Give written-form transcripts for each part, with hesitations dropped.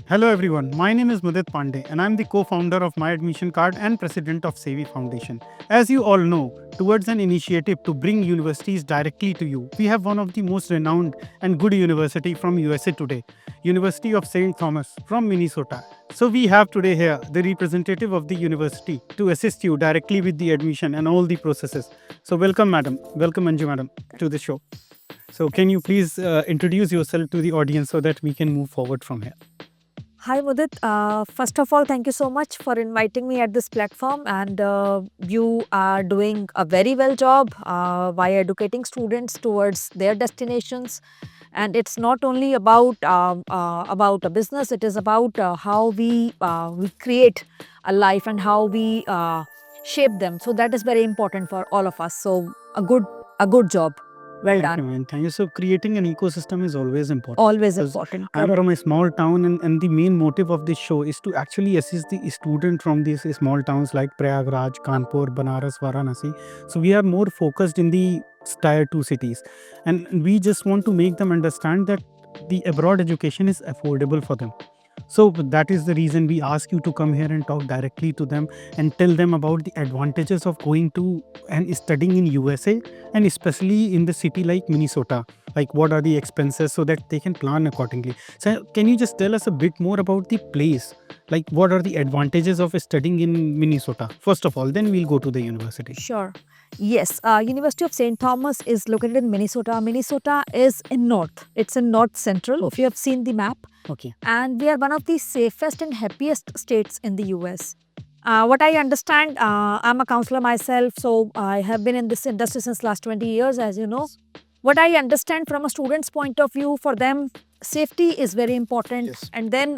Hello everyone, my name is Mudit Pandey and I'm the co-founder of My Admission Card and president of Sevi Foundation. As you all know, towards an initiative to bring universities directly to you, we have one of the most renowned and good university from USA today, University of St. Thomas from Minnesota. So we have today here the representative of the university to assist you directly with the admission and all the processes. So welcome madam, welcome Anju madam to the show. So can you please introduce yourself to the audience so that we can move forward from here? Hi Mudit. First of all, thank you so much for inviting me at this platform, and you are doing a very well job by educating students towards their destinations. And it's not only about a business; it is about how we create a life and how we shape them. So that is very important for all of us. So a good job. Well Thank you, done. man. Thank you. So creating an ecosystem is always important. Always Because important. I'm Correct. from a small town, and the main motive of this show is to actually assist the student from these small towns like Prayagraj, Kanpur, Banaras, Varanasi. So we are more focused in the tier 2 cities. And we just want to make them understand that the abroad education is affordable for them. So that is the reason we ask you to come here and talk directly to them and tell them about the advantages of going to and studying in USA, and especially in the city like Minnesota. Like what are the expenses so that they can plan accordingly. So can you just tell us a bit more about the place? Like what are the advantages of studying in Minnesota? First of all, then we'll go to the university. Sure. Yes, University of St. Thomas is located in Minnesota. Minnesota is in north. It's in north central, if you have seen the map. Okay. And we are one of the safest and happiest states in the US. What I understand, I'm a counselor myself, so I have been in this industry since last 20 years, as you know. What I understand from a student's point of view, for them, safety is very important. Yes. And then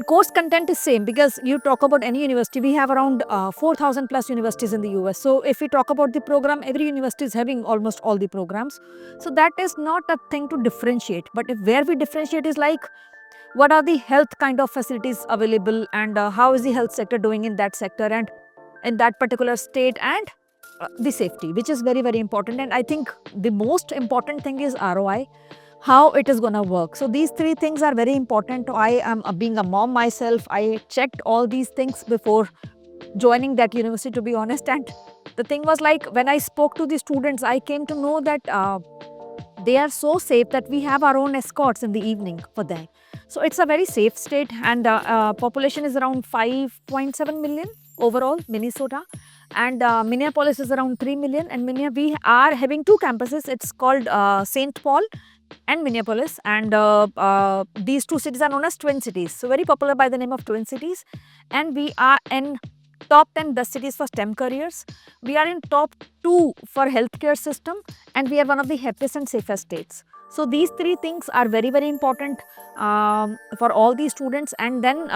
course content is same because you talk about any university, we have around 4,000 plus universities in the US. So if we talk about the program, every university is having almost all the programs. So that is not a thing to differentiate. But if where we differentiate is like, what are the health kind of facilities available, and how is the health sector doing in that sector and in that particular state, and the safety, which is very, very important. And I think the most important thing is ROI, how it is going to work. So these three things are very important. I am being a mom myself, I checked all these things before joining that university, to be honest. And the thing was like, when I spoke to the students, I came to know that they are so safe that we have our own escorts in the evening for them. So it's a very safe state, and population is around 5.7 million overall, Minnesota. And Minneapolis is around 3 million. And we are having two campuses. It's called St. Paul and Minneapolis, and these two cities are known as Twin Cities. So very popular by the name of Twin Cities. And we are in top 10 best cities for STEM careers. We are in top 2 for healthcare system, and we are one of the happiest and safest states. So these three things are very, very important for all these students. And then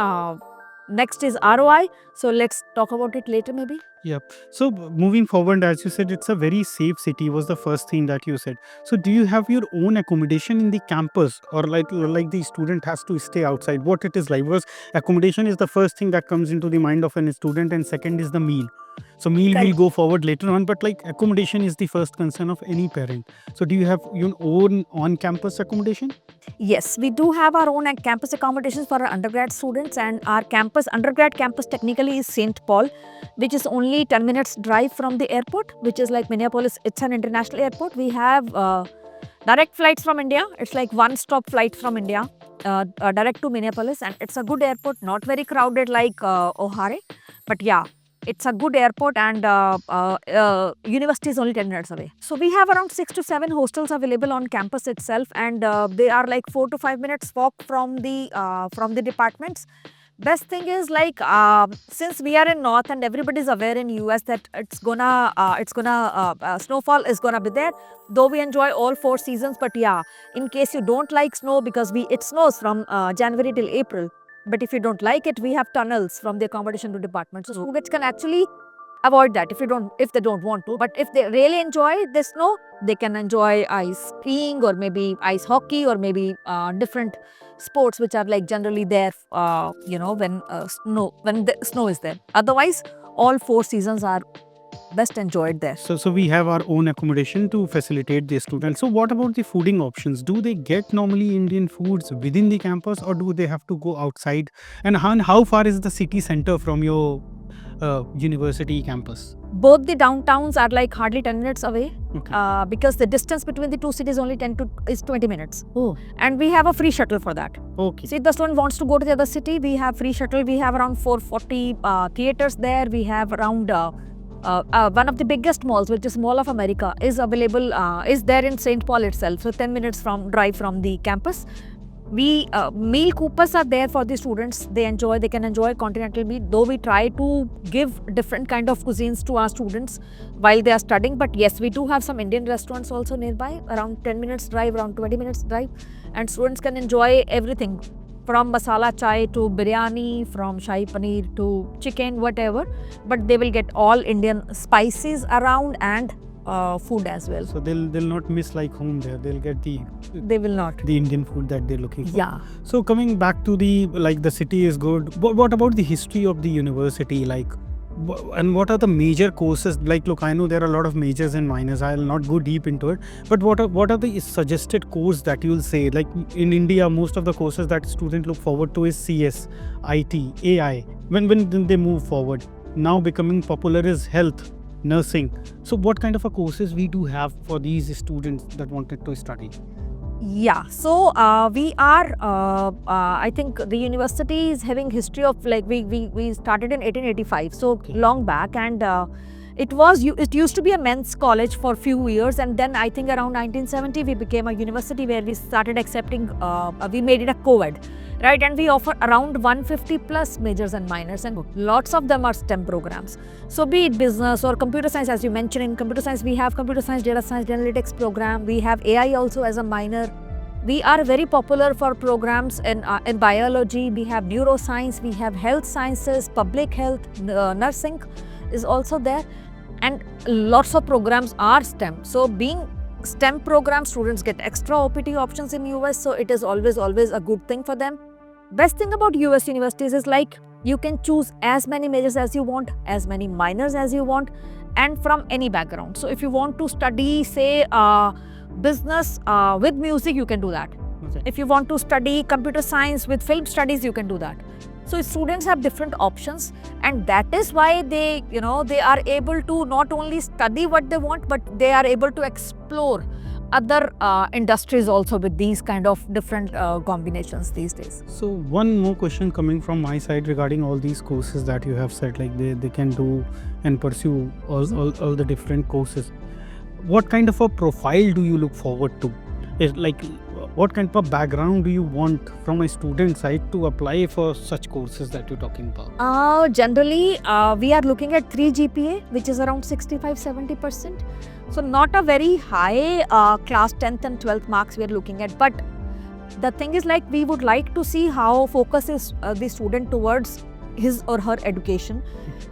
next is ROI. So let's talk about it later maybe. Yep. So moving forward, as you said, it's a very safe city was the first thing that you said. So do you have your own accommodation in the campus, or like the student has to stay outside? What it is like? Because accommodation is the first thing that comes into the mind of a student, and second is the meal. So meal will go forward later on, but like accommodation is the first concern of any parent. So do you have your own on-campus accommodation? Yes, we do have our own campus accommodations for our undergrad students, and our undergrad campus technically is St. Paul, which is only 10 minutes drive from the airport, which is like Minneapolis. It's an international airport. We have direct flights from India. It's like one-stop flight from India, direct to Minneapolis, and it's a good airport, not very crowded like O'Hare, but yeah, it's a good airport, and university is only 10 minutes away. So we have around 6 to 7 hostels available on campus itself, and they are like 4 to 5 minutes walk from the departments. Best thing is like, since we are in north and everybody is aware in US that snowfall is gonna be there. Though we enjoy all 4 seasons, but yeah, in case you don't like snow, because it snows from January till April. But if you don't like it, we have tunnels from the accommodation to department. So students can actually avoid that if they don't want to. But if they really enjoy the snow, they can enjoy ice skiing, or maybe ice hockey, or maybe different sports which are like generally there when the snow is there. Otherwise, all 4 seasons are best enjoyed there. So we have our own accommodation to facilitate the students. So what about the fooding options? Do they get normally Indian foods within the campus, or do they have to go outside? And how far is the city center from your university campus? Both the downtowns are like hardly 10 minutes away, Okay. because the distance between the two cities only is 20 minutes. Oh, And we have a free shuttle for that. okay. See, if the student wants to go to the other city, we have free shuttle. We have around 440 theaters there. We have around one of the biggest malls, which is Mall of America, is available, is there in St. Paul itself. So 10 minutes drive from the campus. We meal coupons are there for the students. They can enjoy continental meal, though we try to give different kind of cuisines to our students while they are studying. But yes, we do have some Indian restaurants also nearby, around 10 minutes drive, around 20 minutes drive, and students can enjoy everything from masala chai to biryani, from shahi paneer to chicken, whatever. But they will get all Indian spices around and food as well. So they'll not miss like home there. They'll get They will not. the Indian food that they're looking for. Yeah. So coming back to the city is good. What about the history of the university? And what are the major courses? Like, look, I know there are a lot of majors and minors. I'll not go deep into it. But what are the suggested course that you'll say? Like in India, most of the courses that students look forward to is CS, IT, AI. When they move forward, now becoming popular is health, nursing. So what kind of a courses we do have for these students that wanted to study? Yeah, so we are, I think the university is having history of like, we started in 1885, so Okay. long back, and it used to be a men's college for few years, and then I think around 1970 we became a university where we started accepting, we made it a co-ed, right, and we offer around 150 plus majors and minors, and lots of them are STEM programs. So be it business or computer science, as you mentioned, in computer science we have computer science, data science, analytics program, we have AI also as a minor. We are very popular for programs in biology, we have neuroscience, we have health sciences, public health, nursing is also there, and lots of programs are STEM. So being STEM program, students get extra OPT options in US, so it is always a good thing for them. Best thing about US universities is like you can choose as many majors as you want, as many minors as you want, and from any background. So if you want to study, say, business with music, you can do that. Okay. If you want to study computer science with film studies, you can do that. So students have different options, and that is why they are able to not only study what they want, but they are able to explore other industries also with these kind of different combinations these days. So one more question coming from my side regarding all these courses that you have said, like they can do and pursue all the different courses. What kind of a profile do you look forward to? What kind of background do you want from a student side to apply for such courses that you're talking about? Generally, we are looking at 3 GPA, which is around 65-70%. So not a very high class 10th and 12th marks we are looking at. But the thing is, like, we would like to see how focus is the student towards his or her education.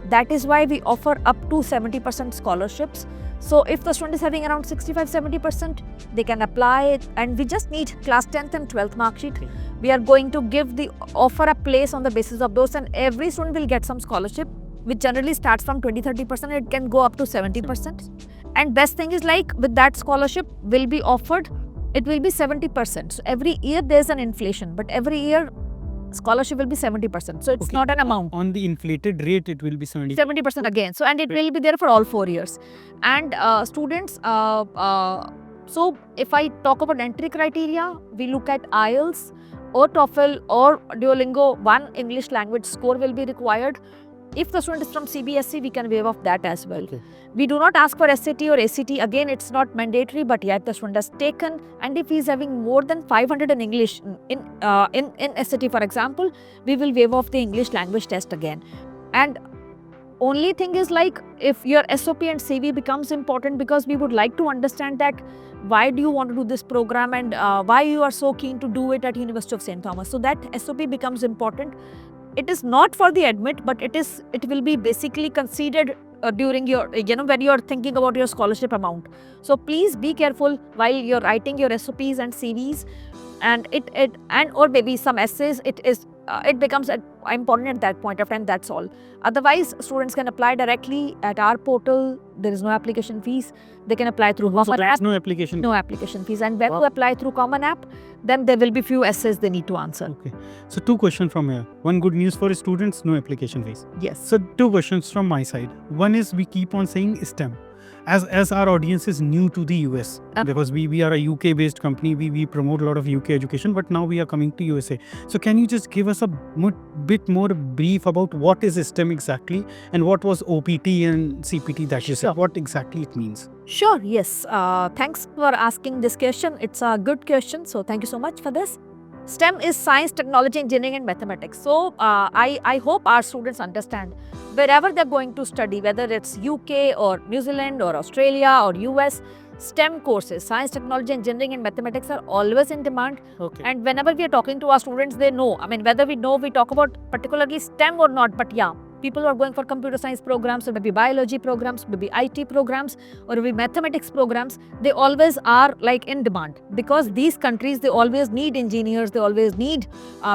That is why we offer up to 70% scholarships. So if the student is having around 65-70%, they can apply it, and we just need class 10th and 12th mark sheet. Okay. We are going to offer a place on the basis of those, and every student will get some scholarship, which generally starts from 20-30%. It can go up to 70%. And best thing is, like, with that scholarship will be offered, it will be 70%. So every year there's an inflation, but every year scholarship will be 70%. So it's Okay. not an amount. On the inflated rate, it will be 70. 70% again. So, and it will be there for all 4 years. And students, so if I talk about entry criteria, we look at IELTS or TOEFL or Duolingo. 1 English language score will be required. If the student is from CBSE, we can waive off that as well. Okay. We do not ask for SAT or ACT. Again, it's not mandatory, but yet the student has taken. And if he is having more than 500 in English in SAT, for example, we will waive off the English language test again. And only thing is, like, if your SOP and CV becomes important, because we would like to understand that why do you want to do this program, and why you are so keen to do it at University of St. Thomas. So that SOP becomes important. It is not for the admit, but it will be basically considered during your, when you are thinking about your scholarship amount. So please be careful while you're writing your SOPs and CVs, and or maybe some essays. It is it becomes important at that point of time, that's all. Otherwise, students can apply directly at our portal. There is no application fees. They can apply through Common App. No application. No application fees. And when you apply through Common App, then there will be few essays they need to answer. Okay. So 2 questions from here. One good news for students, no application fees. Yes. So 2 questions from my side. One is we keep on saying STEM. As our audience is new to the US, because we are a UK based company, we promote a lot of UK education, but now we are coming to USA. So can you just give us a bit more brief about what is STEM exactly, and what was OPT and CPT that you said, what exactly it means? Sure, yes. Thanks for asking this question. It's a good question. So thank you so much for this. STEM is science, technology, engineering and mathematics. So I hope our students understand wherever they're going to study, whether it's UK or New Zealand or Australia or US, STEM courses, science, technology, engineering and mathematics are always in demand. Okay. And whenever we are talking to our students, they know. I mean, whether we talk about particularly STEM or not, but yeah, people who are going for computer science programs, or maybe biology programs, maybe IT programs, or maybe mathematics programs, they always are like in demand, because these countries, they always need engineers, they always need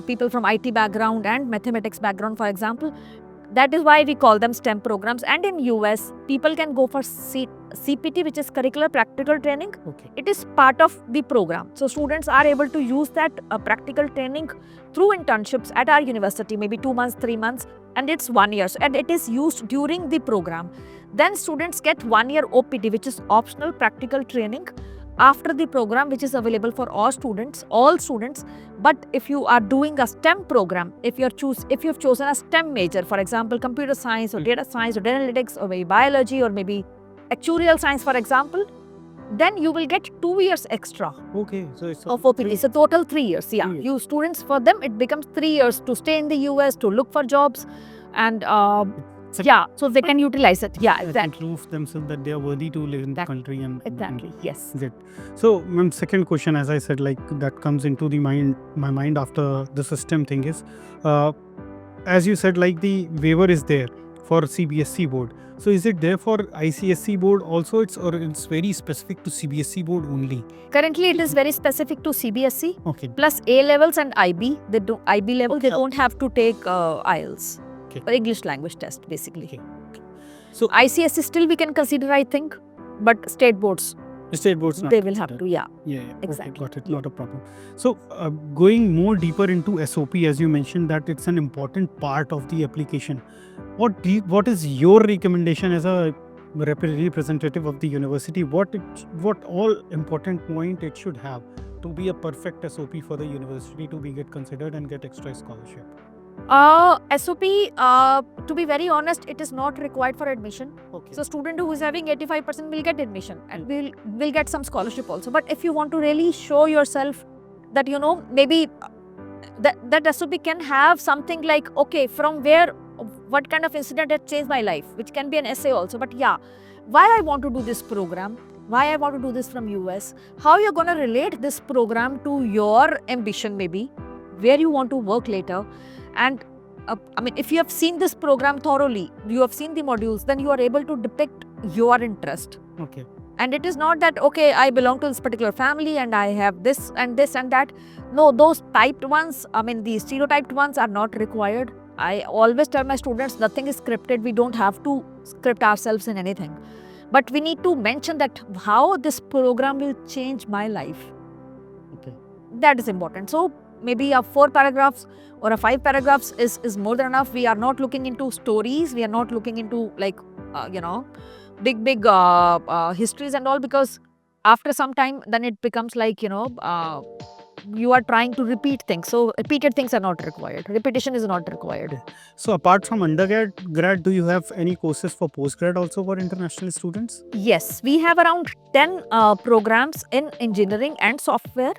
people from IT background and mathematics background, for example. That is why we call them STEM programs. And in US, people can go for CPT, which is curricular practical training. Okay. It is part of the program. So students are able to use that practical training through internships at our university, maybe 2 months, 3 months, and it's 1 year. And it is used during the program. Then students get 1 year OPT, which is optional practical training after the program, which is available for all students. But if you are doing a STEM program, if you've chosen a STEM major, for example, computer science or data science or data analytics or maybe biology or maybe actuarial science, for example, then you will get 2 years extra. Okay. So it's of OPT. So total 3 years. Yeah. 3 years. You students, for them, it becomes 3 years to stay in the US, to look for jobs, and yeah, so they can utilize it. Yeah, exactly. Prove themselves that they are worthy to live in the country and Exactly. Yes. Is it? So, ma'am, second question, as I said, like that comes into my mind after the system thing is, as you said, like the waiver is there for CBSE board. So, is it there for ICSE board also? It's very specific to CBSE board only? Currently, it is very specific to CBSE. Okay. Plus A levels and IB. They do IB level. They don't have to take IELTS. Okay. Or English language test, basically. Okay. So ICSE still we can consider, I think, but state boards, state boards not they will have considered. to. Yeah. Yeah. Exactly. Okay, got it. Not a problem. So, going more deeper into SOP, as you mentioned, that it's an important part of the application. What is your recommendation as a representative of the university? What all important point it should have to be a perfect SOP for the university to be get considered and get extra scholarship? SOP, to be very honest, it is not required for admission. Okay. So student who is having 85% will get admission and will get some scholarship also. But if you want to really show yourself that, maybe that SOP can have something like, okay, from where, what kind of incident has changed my life, which can be an essay also. But yeah, why I want to do this program, why I want to do this from US, how you're going to relate this program to your ambition, maybe, where you want to work later. And I mean, if you have seen this program thoroughly, you have seen the modules, then you are able to depict your interest. Okay. And it is not that, okay, I belong to this particular family and I have this and this and that. No, those typed ones, I mean, the stereotyped ones are not required. I always tell my students, nothing is scripted. We don't have to script ourselves in anything. But we need to mention that how this program will change my life. Okay. That is important. So maybe a 4 paragraphs or a 5 paragraphs is more than enough. We are not looking into stories. We are not looking into like, big histories and all, because after some time, then it becomes like, you are trying to repeat things. So repeated things are not required. Repetition is not required. So apart from undergrad, do you have any courses for postgrad also for international students? Yes, we have around 10 programs in engineering and software,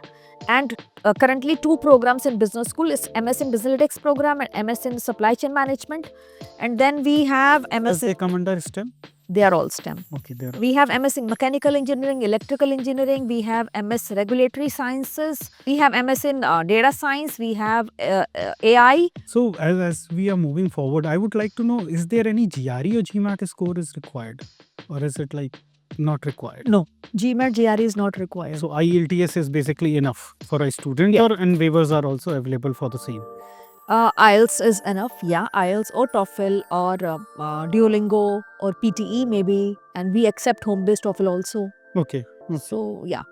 and currently 2 programs in business school. Is MS in Business Analytics program and MS in Supply Chain Management. And then we have MS. Does they come under STEM? They are all STEM. Okay, there. We have MS in Mechanical Engineering, Electrical Engineering. We have MS Regulatory Sciences. We have MS in Data Science. We have AI. So as we are moving forward, I would like to know, is there any GRE or GMAT score is required? Or is it like not required? No, GMAT, GRE is not required. So IELTS is basically enough for a student, and waivers are also available for the same. IELTS is enough, yeah. IELTS or TOEFL or Duolingo or PTE maybe, and we accept home-based TOEFL also. Okay. So yeah.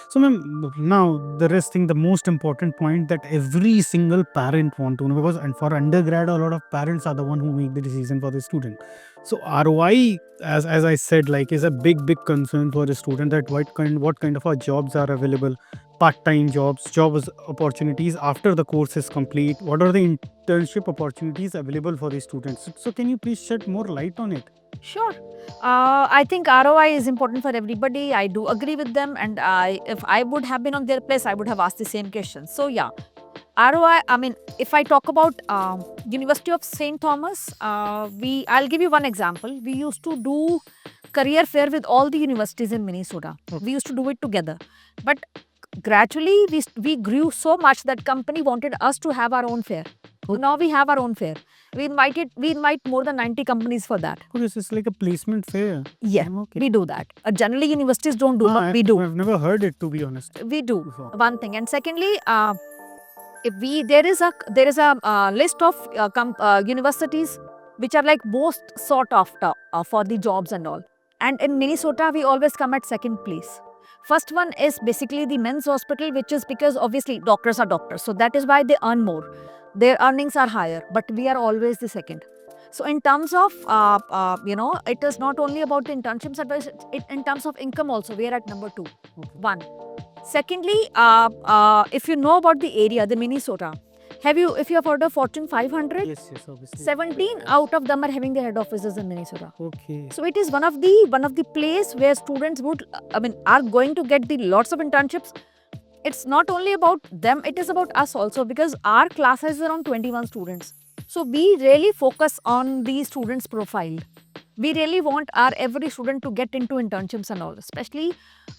So, ma'am, now the rest thing, the most important point that every single parent want to know, because and for undergrad, a lot of parents are the one who make the decision for the student. So ROI, as I said, like is a big concern for the student, that what kind of jobs are available, part-time jobs opportunities after the course is complete. What are the internship opportunities available for the students? So can you please shed more light on it? Sure. I think ROI is important for everybody. I do agree with them, and if I would have been on their place, I would have asked the same question. So yeah, ROI. I mean, if I talk about University of St. Thomas, I'll give you one example. We used to do career fair with all the universities in Minnesota. Okay. We used to do it together, but gradually we grew so much that company wanted us to have our own fair. Okay. Now we have our own fair. We invite more than 90 companies for that. Okay, so it's like a placement fair. Yeah, Okay. we do that. Generally, universities don't do, but we do. I've never heard it, to be honest. We do Before. one thing, and secondly, if there is a list of universities which are like most sought after for the jobs and all. And in Minnesota, we always come at second place. First one is basically the men's hospital, which is because obviously doctors are doctors, so that is why they earn more. Their earnings are higher, but we are always the second. So in terms of it is not only about the internships, but in terms of income also, we are at number 2. Okay. One. Secondly, if you know about the area, the Minnesota, if you have heard of Fortune 500, Yes, obviously. 17 out of them are having their head offices in Minnesota. Okay. So it is one of the place where students are going to get the lots of internships. It's not only about them, it is about us also, because our class has around 21 students. So we really focus on the students' profile. We really want our every student to get into internships and all, especially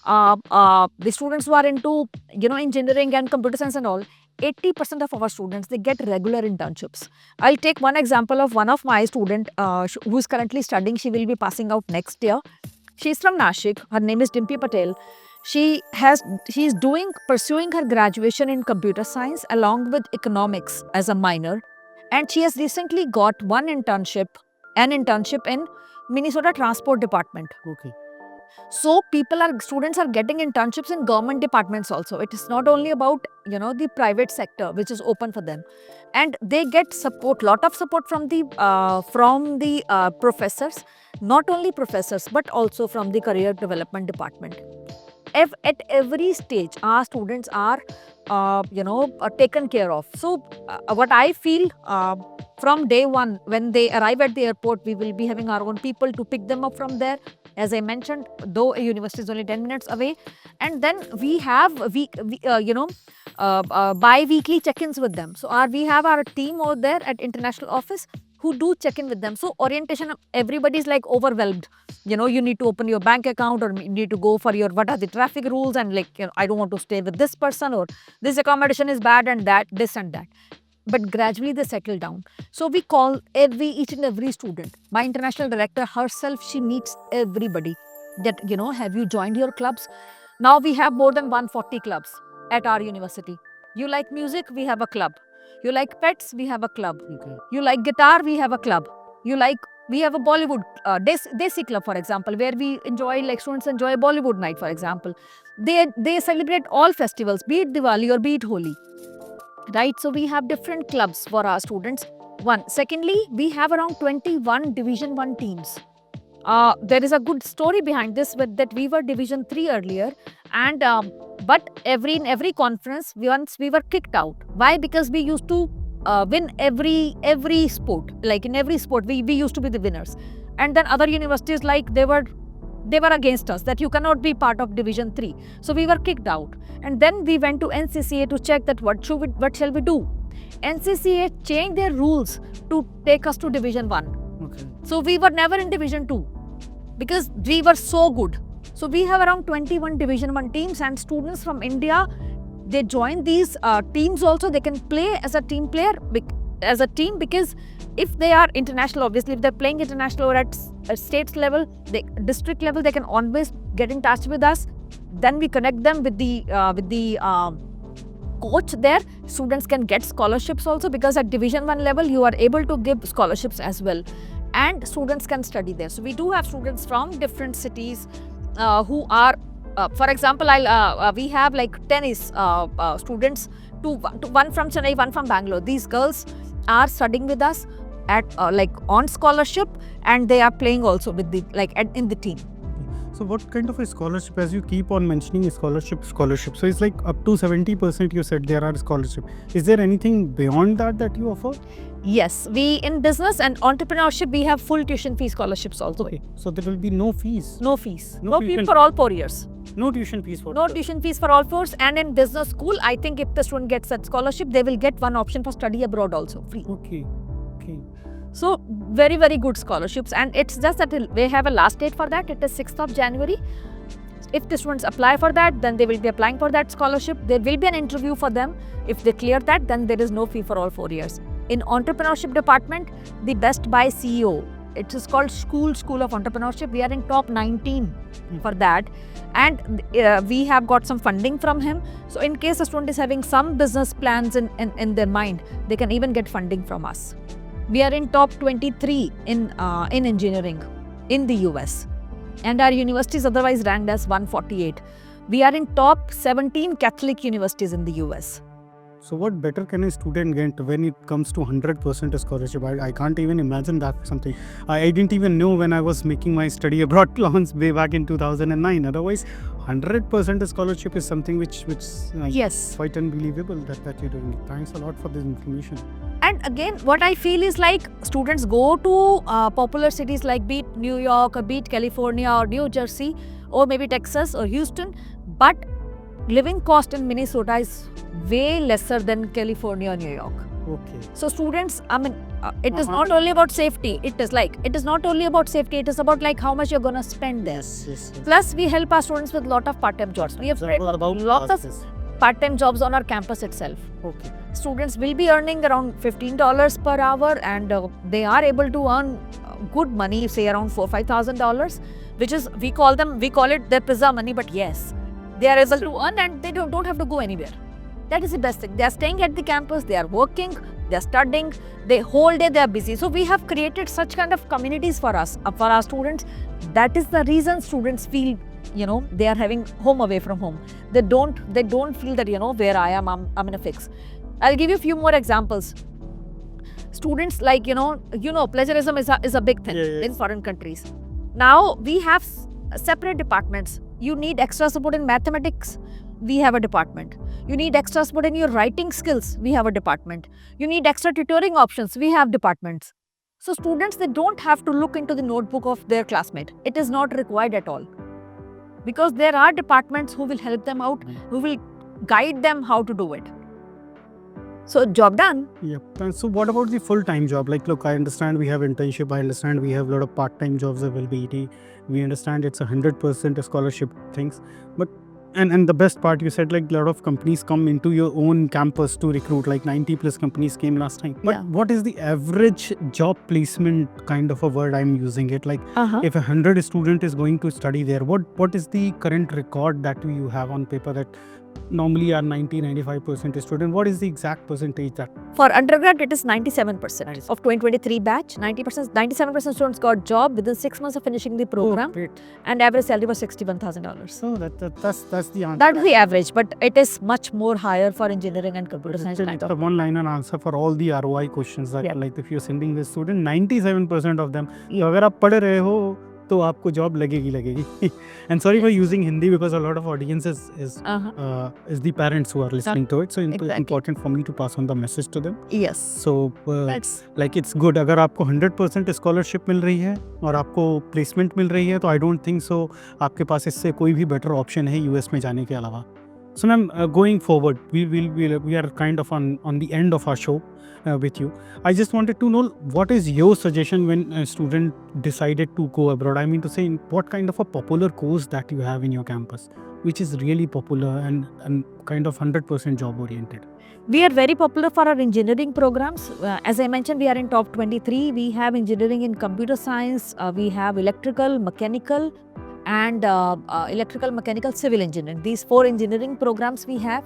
the students who are into engineering and computer science and all. 80% of our students, they get regular internships. I'll take one example of one of my student who is currently studying. She will be passing out next year. She's from Nashik. Her name is Dimpi Patel. She is pursuing her graduation in computer science along with economics as a minor, and she has recently got an internship in Minnesota Transport Department. Okay. So students are getting internships in government departments also. It is not only about the private sector which is open for them, and they get lot of support from the professors, not only professors but also from the career development department. At every stage, our students are taken care of. So what I feel, from day one, when they arrive at the airport, we will be having our own people to pick them up from there. As I mentioned, though a university is only 10 minutes away, and then we have bi-weekly check-ins with them. So we have our team over there at international office who do check in with them. So orientation, everybody's like overwhelmed. You need to open your bank account, or you need to go for your what are the traffic rules, and I don't want to stay with this person, or this accommodation is bad, and that, this and that. But gradually they settle down. So we call each and every student. My international director herself, she meets everybody that, have you joined your clubs? Now we have more than 140 clubs at our university. You like music? We have a club. You like pets? We have a club. Okay. You like guitar? We have a club. We have a Bollywood Desi club, for example, where we students enjoy a Bollywood night, for example. They celebrate all festivals, be it Diwali or be it Holi. Right, so we have different clubs for our students. One. Secondly, we have around 21 Division 1 teams. There is a good story behind this, that we were Division 3 earlier, and but in every conference, once we were kicked out. Why? Because we used to win every sport. Like in every sport, we used to be the winners, and then other universities, like they were against us, that you cannot be part of Division 3. So we were kicked out. And then we went to NCCA to check that what shall we do. NCCA changed their rules to take us to Division 1. Okay. So we were never in Division 2 because we were so good. So we have around 21 Division 1 teams, and students from India, they join these teams also. They can play as a team player, as a team, because if they are international, obviously if they're playing international or at states level, district level, they can always get in touch with us. Then we connect them with the coach there, students can get scholarships also, because at division 1 level you are able to give scholarships as well, and students can study there. So we do have students from different cities who are for example, we have like tennis students, one from Chennai, one from Bangalore. These girls are studying with us at like on scholarship, and they are playing also with the in the team. So what kind of a scholarship, as you keep on mentioning scholarship, so it's like up to 70% you said there are scholarship. Is there anything beyond that you offer? Yes, we in business and entrepreneurship we have full tuition fee scholarships also. Okay, so there will be no fees. No fees. No No tuition fees for all 4 years. No tuition fees for No tuition fees for all 4s. And in business school, I think if the student gets that scholarship, they will get one option for study abroad also, free. Okay. So very, very good scholarships, and it's just that we have a last date for that. It is 6th of January. If the students apply for that, then they will be applying for that scholarship. There will be an interview for them. If they clear that, then there is no fee for all 4 years. In entrepreneurship department, the Best Buy CEO, it is called School of Entrepreneurship. We are in top 19 for that, and we have got some funding from him. So in case a student is having some business plans in their mind, they can even get funding from us. We are in top 23 in engineering in the US, and our university is otherwise ranked as 148. We are in top 17 Catholic universities in the US. So what better can a student get when it comes to 100% scholarship? I can't even imagine that something. I didn't even know when I was making my study abroad plans way back in 2009. Otherwise, 100% scholarship is something which Yes. quite unbelievable that you're doing. Thanks a lot for this information. And again, what I feel is like students go to popular cities like be it New York or be it California or New Jersey or maybe Texas or Houston, but living cost in Minnesota is way lesser than California or New York. Okay. So students, I mean, it is not only about safety. It is not only about safety. It is about like how much you're gonna spend there. Yes. Plus, we help our students with lot of part-time jobs. We have lots of part-time jobs on our campus itself. Okay. Students will be earning around $15 per hour, and they are able to earn good money, say around $4,000-5,000, which is we call it their pizza money. But yes, they are able to earn, and they don't have to go anywhere. That is the best thing. They are staying at the campus, they are working, they are studying, the whole day they are busy. So we have created such kind of communities for us, for our students. That is the reason students feel, they are having home away from home. They don't feel that, where I am, I'm in a fix. I'll give you a few more examples. Students like, plagiarism is a big thing in foreign countries. Now we have separate departments. You need extra support in mathematics, we have a department. You need extra support in your writing skills, we have a department. You need extra tutoring options, we have departments. So students, they don't have to look into the notebook of their classmate. It is not required at all. Because there are departments who will help them out, who will guide them how to do it. So job done. Yep. And so what about the full-time job? Like, look, I understand we have internship. I understand we have a lot of part-time jobs availability. We understand it's 100% scholarship things. But and the best part, you said like a lot of companies come into your own campus to recruit. Like 90 plus companies came last time. But what is the average job placement kind of a word I'm using it? Like if 100 student is going to study there, what is the current record that you have on paper that normally are 90-95% student? What is the exact percentage that? For undergrad, it is 97% of 2023 batch. 97% students got job within 6 months of finishing the program, and average salary was $61,000. So that's the answer. That's the average, but it is much more higher for engineering and computer science. It's a one-liner answer for all the ROI questions that like if you're sending the student, 97% of them, अगर आप पढ़ रहे हो तो आपको job लगेगी. And sorry for using Hindi because a lot of audience is the parents who are listening to it. So it's important for me to pass on the message to them. Yes. So like it's good. अगर आपको 100% scholarship मिल रही है और आपको placement मिल रही है तो I don't think so आपके पास इससे कोई भी better option है US में जाने के अलावा. So ma'am, going forward, we are kind of on the end of our show with you. I just wanted to know what is your suggestion when a student decided to go abroad. I mean to say, what kind of a popular course that you have in your campus, which is really popular and kind of 100% job oriented. We are very popular for our engineering programs. As I mentioned, we are in top 23. We have engineering in computer science. We have electrical, mechanical, and electrical, mechanical, civil engineering. These 4 engineering programs we have.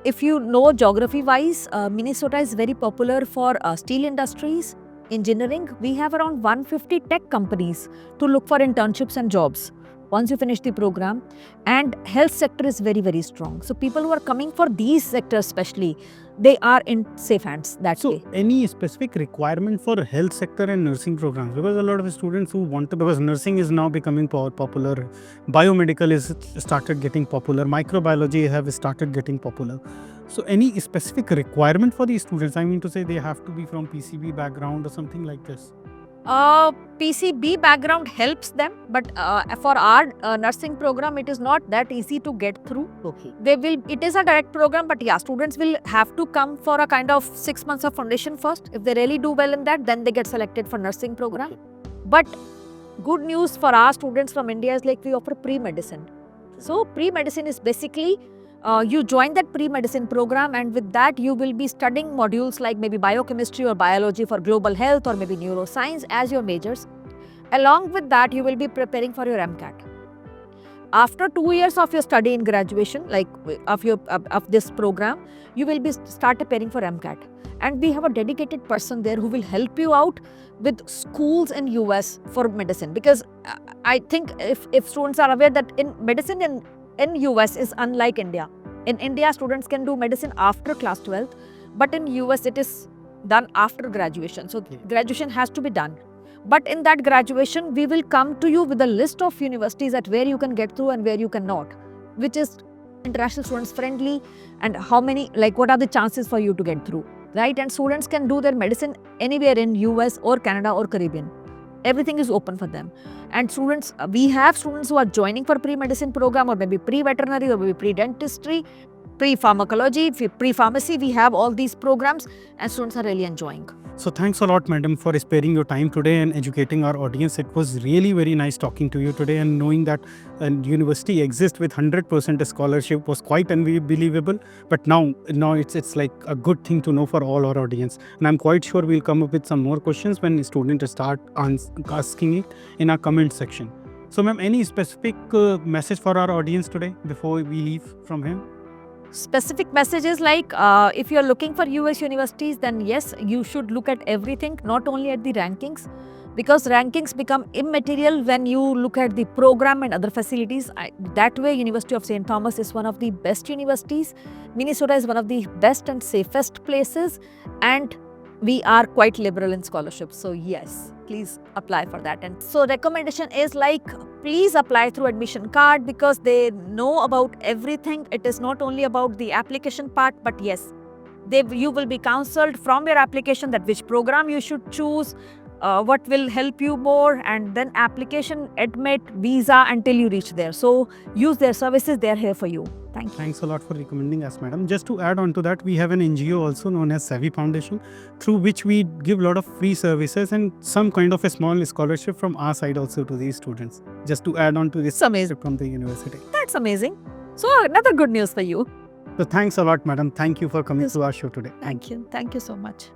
if you know geography wise, Minnesota is very popular for steel industries, engineering. We have around 150 tech companies to look for internships and jobs once you finish the program. And health sector is very, very strong. So people who are coming for these sectors especially, they are in safe hands that So way. any specific requirement for health sector and nursing programs? Because a lot of students who want to, because nursing is now becoming popular, biomedical is started getting popular, microbiology have started getting popular. So any specific requirement for these students? I mean to say they have to be from PCB background or something like this. PCB background helps them, but for our nursing program, it is not that easy to get through. Okay. It is a direct program, but yeah, students will have to come for a kind of 6 months of foundation first. If they really do well in that, then they get selected for nursing program. But good news for our students from India is like we offer pre-medicine. So pre-medicine is basically you join that pre-medicine program, and with that you will be studying modules like maybe biochemistry or biology for global health, or maybe neuroscience as your majors. Along with that, you will be preparing for your MCAT. After 2 years of your study in graduation, like of this program, you will be start preparing for MCAT. And we have a dedicated person there who will help you out with schools in US for medicine. Because I think if students are aware that in medicine in US is unlike India. In India, students can do medicine after class 12th, but in US it is done after graduation. So graduation has to be done. But in that graduation, we will come to you with a list of universities at where you can get through and where you cannot, which is international students friendly, and how many, like what are the chances for you to get through, right? And students can do their medicine anywhere in US or Canada or Caribbean. Everything is open for them. And students, we have students who are joining for pre-medicine program, or maybe pre-veterinary, or maybe pre-dentistry, pre-pharmacology, pre-pharmacy. We have all these programs and students are really enjoying. So thanks a lot, madam, for sparing your time today and educating our audience. It was really very nice talking to you today, and knowing that a university exists with 100% scholarship was quite unbelievable. But now it's like a good thing to know for all our audience. And I'm quite sure we'll come up with some more questions when students start asking it in our comment section. So ma'am, any specific message for our audience today before we leave from here? Specific messages like if you're looking for US universities, then yes, you should look at everything, not only at the rankings, because rankings become immaterial when you look at the program and other facilities. That way, University of St. Thomas is one of the best universities. Minnesota is one of the best and safest places, and we are quite liberal in scholarships. So yes, please apply for that. And so recommendation is like, please apply through admission card, because they know about everything. It is not only about the application part, but yes, you will be counseled from your application that which program you should choose, what will help you more, and then application, admit, visa until you reach there. So use their services, they are here for you. Thank you. Thanks a lot for recommending us, madam. Just to add on to that, we have an NGO also known as Savvy Foundation, through which we give a lot of free services and some kind of a small scholarship from our side also to these students. Just to add on to this It's amazing. from the university. That's amazing. So another good news for you. So thanks a lot, madam. Thank you for coming Yes. to our show today. Thank you. Thank you so much.